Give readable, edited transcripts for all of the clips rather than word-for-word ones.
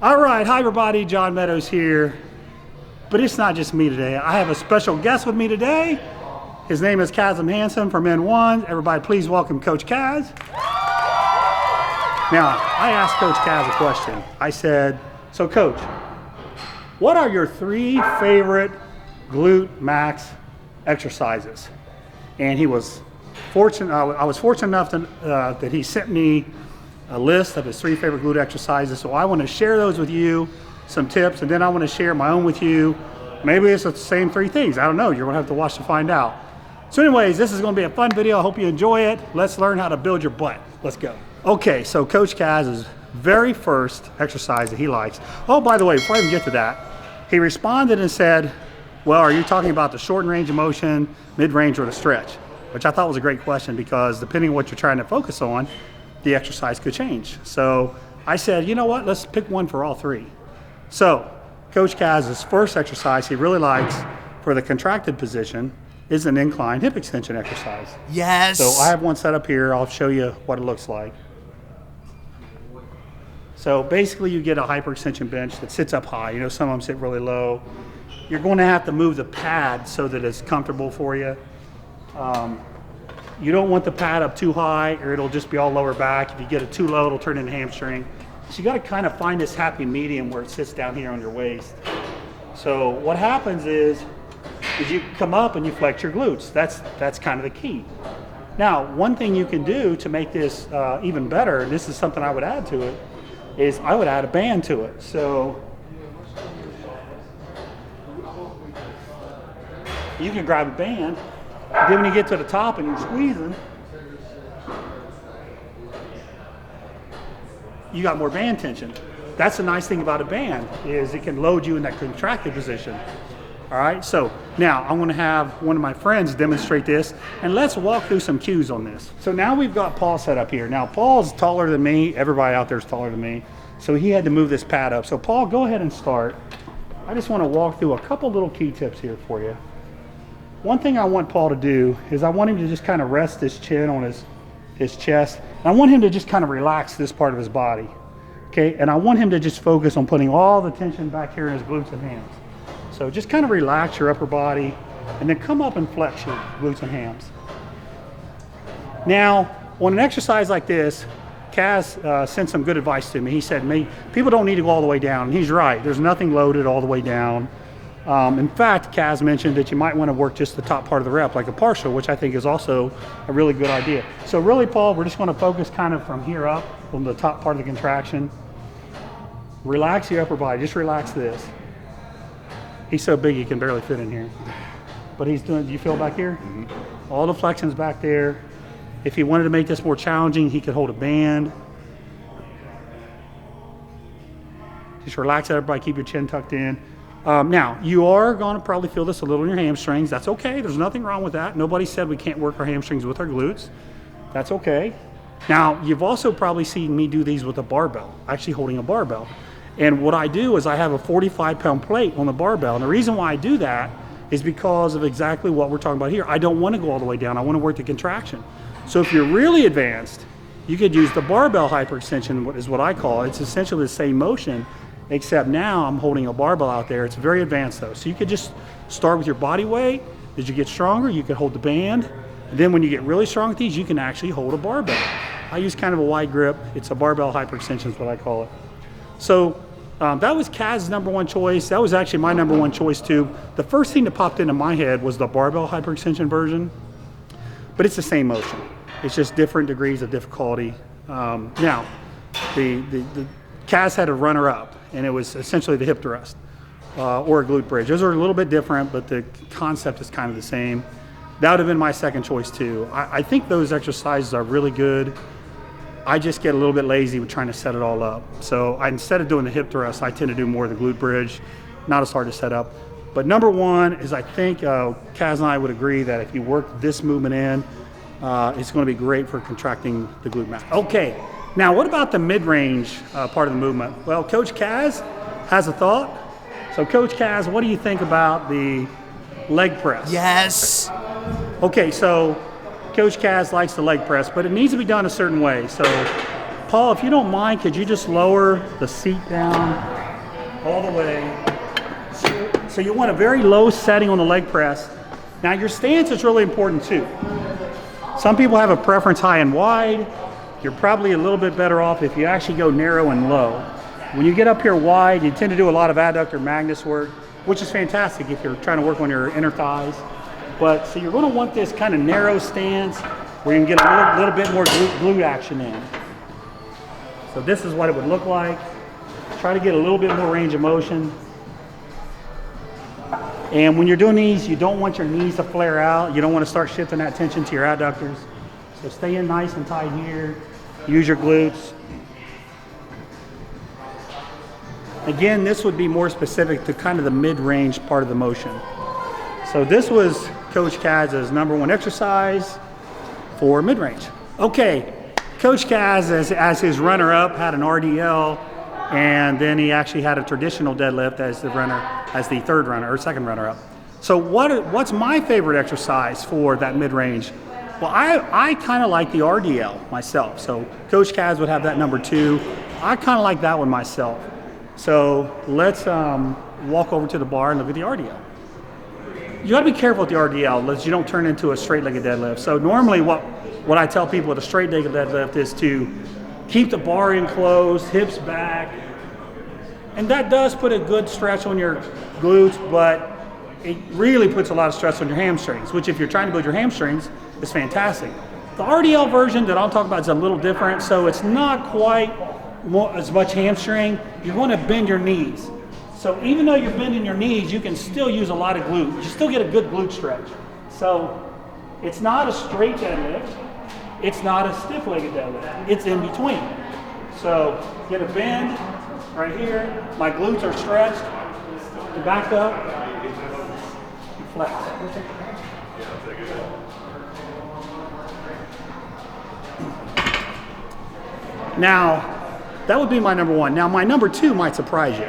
All right, hi everybody, John Meadows here. But it's not just me today. I have a special guest with me today. His name is Kassem Hanson from N1. Everybody please welcome Coach Kaz. Now, I asked Coach Kaz a question. I said, so Coach, what are your 3 favorite glute max exercises? And he was fortunate, I was fortunate enough that he sent me a list of his 3 favorite glute exercises. So I want to share those with you, some tips, and then I want to share my own with you. Maybe it's the same 3 things. I don't know. You're going to have to watch to find out. So anyways, this is going to be a fun video. I hope you enjoy it. Let's learn how to build your butt. Let's go. Okay, so Coach Kaz's very first exercise that he likes. Oh, by the way, before I even get to that, he responded and said, well, are you talking about the short range of motion, mid-range, or the stretch? Which I thought was a great question because depending on what you're trying to focus on, the exercise could change. So I said, you know what, let's pick one for all 3. So Coach Kaz's first exercise he really likes for the contracted position is an incline hip extension exercise. Yes. So I have one set up here. I'll show you what it looks like. So basically you get a hyperextension bench that sits up high. You know, some of them sit really low. You're going to have to move the pad so that it's comfortable for you. You don't want the pad up too high or it'll just be all lower back. If you get it too low, it'll turn into hamstring. So you got to kind of find this happy medium where it sits down here on your waist. So what happens is you come up and you flex your glutes. That's kind of the key. Now, one thing you can do to make this even better, and this is something I would add to it, is I would add a band to it. So you can grab a band. Then when you get to the top and you're squeezing, you got more band tension. That's the nice thing about a band is it can load you in that contracted position. All right, so now I'm gonna have one of my friends demonstrate this and let's walk through some cues on this. So now we've got Paul set up here. Now Paul's taller than me, everybody out there is taller than me. So he had to move this pad up. So Paul, go ahead and start. I just wanna walk through a couple little key tips here for you. One thing I want Paul to do is I want him to just kind of rest his chin on his chest. And I want him to just kind of relax this part of his body, okay? And I want him to just focus on putting all the tension back here in his glutes and hams. So just kind of relax your upper body and then come up and flex your glutes and hams. Now, on an exercise like this, Kaz sent some good advice to me. He said, people don't need to go all the way down. And he's right, there's nothing loaded all the way down. In fact, Kaz mentioned that you might want to work just the top part of the rep, like a partial, which I think is also a really good idea. So really, Paul, we're just going to focus kind of from here up on the top part of the contraction. Relax your upper body, just relax this. He's so big he can barely fit in here. But he's doing, do you feel back here? Mm-hmm. All the flexion's back there. If he wanted to make this more challenging, he could hold a band. Just relax everybody, keep your chin tucked in. Now, you are going to probably feel this a little in your hamstrings. That's okay. There's nothing wrong with that. Nobody said we can't work our hamstrings with our glutes. That's okay. Now, you've also probably seen me do these with a barbell, actually holding a barbell. And what I do is I have a 45-pound plate on the barbell. And the reason why I do that is because of exactly what we're talking about here. I don't want to go all the way down. I want to work the contraction. So if you're really advanced, you could use the barbell hyperextension, is what I call it. It's essentially the same motion, except now I'm holding a barbell out there. It's very advanced though. So you could just start with your body weight. As you get stronger, you can hold the band. And then when you get really strong with these, you can actually hold a barbell. I use kind of a wide grip. It's a barbell hyperextension is what I call it. So that was Kaz's #1 choice. That was actually my #1 choice too. The first thing that popped into my head was the barbell hyperextension version, but it's the same motion. It's just different degrees of difficulty. Now, the Kaz had a runner-up, and it was essentially the hip thrust or a glute bridge. Those are a little bit different, but the concept is kind of the same. That would have been my second choice too. I think those exercises are really good. I just get a little bit lazy with trying to set it all up. So instead of doing the hip thrust, I tend to do more of the glute bridge. Not as hard to set up. But #1 is I think Kaz and I would agree that if you work this movement in, it's going to be great for contracting the glute max. Okay, now what about the mid-range part of the movement? Well, Coach Kaz has a thought. So Coach Kaz, what do you think about the leg press? Yes. Okay, so Coach Kaz likes the leg press, but it needs to be done a certain way. So Paul, if you don't mind, could you just lower the seat down all the way? So you want a very low setting on the leg press. Now your stance is really important too. Some people have a preference high and wide. You're probably a little bit better off if you actually go narrow and low. When you get up here wide, you tend to do a lot of adductor magnus work, which is fantastic if you're trying to work on your inner thighs. But so you're going to want this kind of narrow stance where you can get a little bit more glute action in. So this is what it would look like. Try to get a little bit more range of motion. And when you're doing these, you don't want your knees to flare out. You don't want to start shifting that tension to your adductors. So stay in nice and tight here. Use your glutes. Again, this would be more specific to kind of the mid-range part of the motion. So this was Coach Kaz's #1 exercise for mid-range. Okay, Coach Kaz, as his runner-up, had an RDL, and then he actually had a traditional deadlift as the third runner or second runner-up. So what's my favorite exercise for that mid-range? Well, I kind of like the RDL myself. So Coach Kaz would have that #2. I kind of like that one myself. So let's walk over to the bar and look at the RDL. You got to be careful with the RDL, lest you don't turn into a straight-legged deadlift. So normally what I tell people with a straight-legged deadlift is to keep the bar in closed, hips back. And that does put a good stretch on your glutes, but it really puts a lot of stress on your hamstrings, which if you're trying to build your hamstrings, is fantastic. The RDL version that I'll talk about is a little different, so it's not quite as much hamstring. You want to bend your knees. So even though you're bending your knees, you can still use a lot of glute. You still get a good glute stretch. So it's not a straight deadlift. It's not a stiff-legged deadlift. It's in between. So get a bend right here. My glutes are stretched. You back up. You flex. Now, that would be my #1. Now, my #2 might surprise you.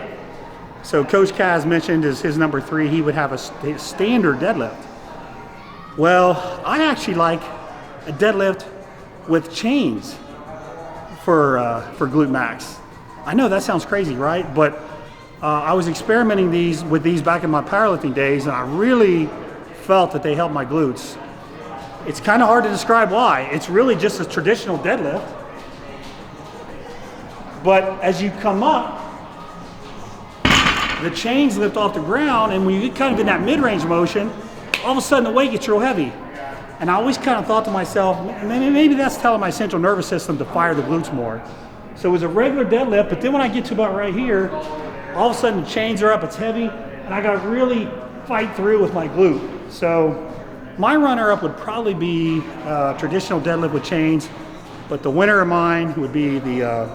So Coach Kaz mentioned as his #3, he would have a standard deadlift. Well, I actually like a deadlift with chains for glute max. I know that sounds crazy, right? But I was experimenting with these back in my powerlifting days, and I really felt that they helped my glutes. It's kind of hard to describe why. It's really just a traditional deadlift. But as you come up, the chains lift off the ground, and when you get kind of in that mid-range motion, all of a sudden the weight gets real heavy. And I always kind of thought to myself, maybe that's telling my central nervous system to fire the glutes more. So it was a regular deadlift, but then when I get to about right here, all of a sudden the chains are up, it's heavy, and I got to really fight through with my glute. So my runner-up would probably be traditional deadlift with chains, but the winner of mine would be the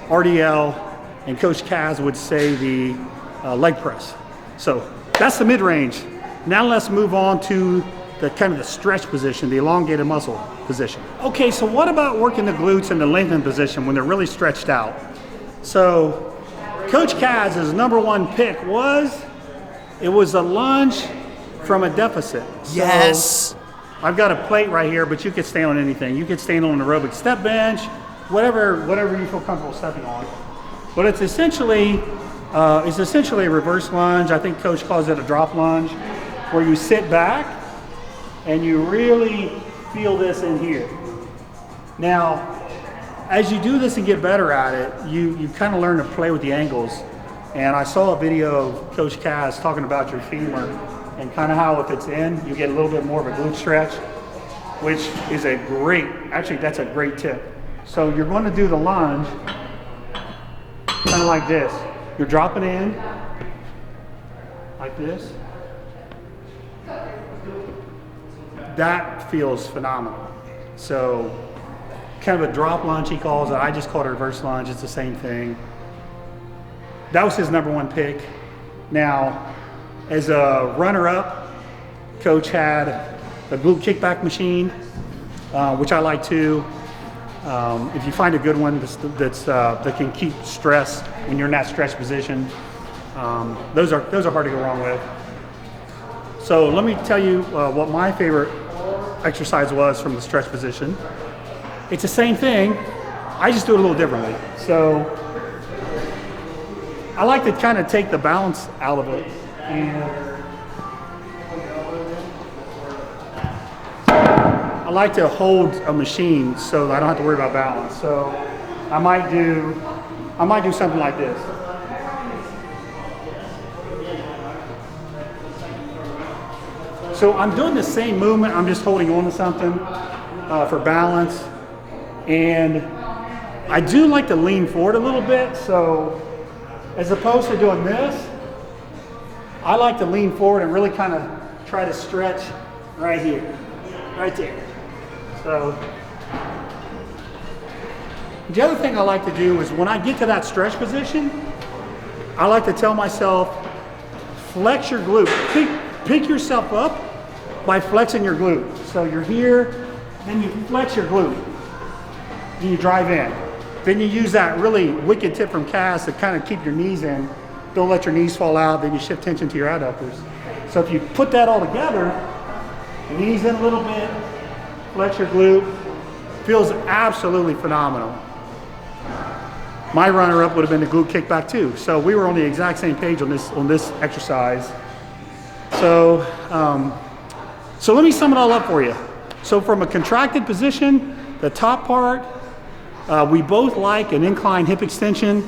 RDL, and Coach Kaz would say the leg press. So that's the mid-range. Now let's move on to the kind of the stretch position, the elongated muscle position. Okay, so what about working the glutes in the lengthened position when they're really stretched out? So Coach Kaz's #1 pick was a lunge from a deficit. Yes. So I've got a plate right here, but you could stand on anything. You could stand on an aerobic step bench, whatever you feel comfortable stepping on. But it's essentially a reverse lunge. I think Coach calls it a drop lunge, where you sit back and you really feel this in here. Now, as you do this and get better at it, you kind of learn to play with the angles. And I saw a video of Coach Kaz talking about your femur and kind of how if it's in, you get a little bit more of a glute stretch, which is actually that's a great tip. So you're going to do the lunge kind of like this. You're dropping in like this. That feels phenomenal. So kind of a drop lunge he calls it. I just call it a reverse lunge. It's the same thing. That was his #1 pick. Now, as a runner-up, Coach had a glute kickback machine, which I like too. If you find a good one that can keep stress when you're in that stretch position, those are hard to go wrong with. So let me tell you what my favorite exercise was from the stretch position. It's the same thing, I just do it a little differently. So I like to kind of take the balance out of it. And I like to hold a machine so that I don't have to worry about balance. So I might do something like this. So I'm doing the same movement, I'm just holding on to something for balance. And I do like to lean forward a little bit, so as opposed to doing this, I like to lean forward and really kind of try to stretch right here, right there. So the other thing I like to do is when I get to that stretch position, I like to tell myself, flex your glute. Pick yourself up by flexing your glute. So you're here, then you flex your glute. Then you drive in. Then you use that really wicked tip from Cass to kind of keep your knees in. Don't let your knees fall out, then you shift tension to your adductors. So if you put that all together, knees in a little bit, flex your glute, feels absolutely phenomenal. My runner-up would have been the glute kickback too. So we were on the exact same page on this exercise. So, so let me sum it all up for you. So from a contracted position, the top part, we both like an incline hip extension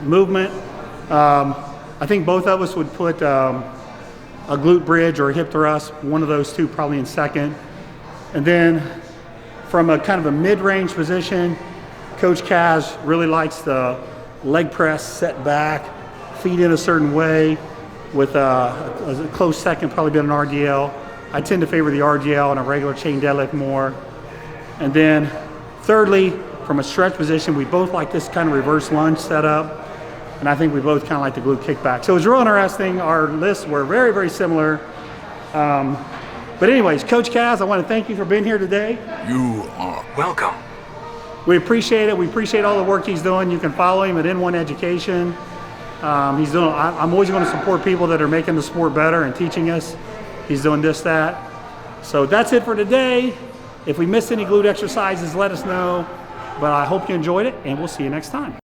movement. I think both of us would put a glute bridge or a hip thrust, one of those two probably in second. And then from a kind of a mid-range position, Coach Kaz really likes the leg press set back, feet in a certain way, with a close second probably been an RDL. I tend to favor the RDL and a regular chain deadlift more. And then thirdly, from a stretch position, we both like this kind of reverse lunge setup. And I think we both kind of like the glute kickback. So it was real interesting. Our lists were very, very similar. But anyways, Coach Kaz, I want to thank you for being here today. You are welcome. We appreciate it. We appreciate all the work he's doing. You can follow him at N1 Education. He's doing. I'm always going to support people that are making the sport better and teaching us. He's doing this, that. So that's it for today. If we missed any glute exercises, let us know. But I hope you enjoyed it, and we'll see you next time.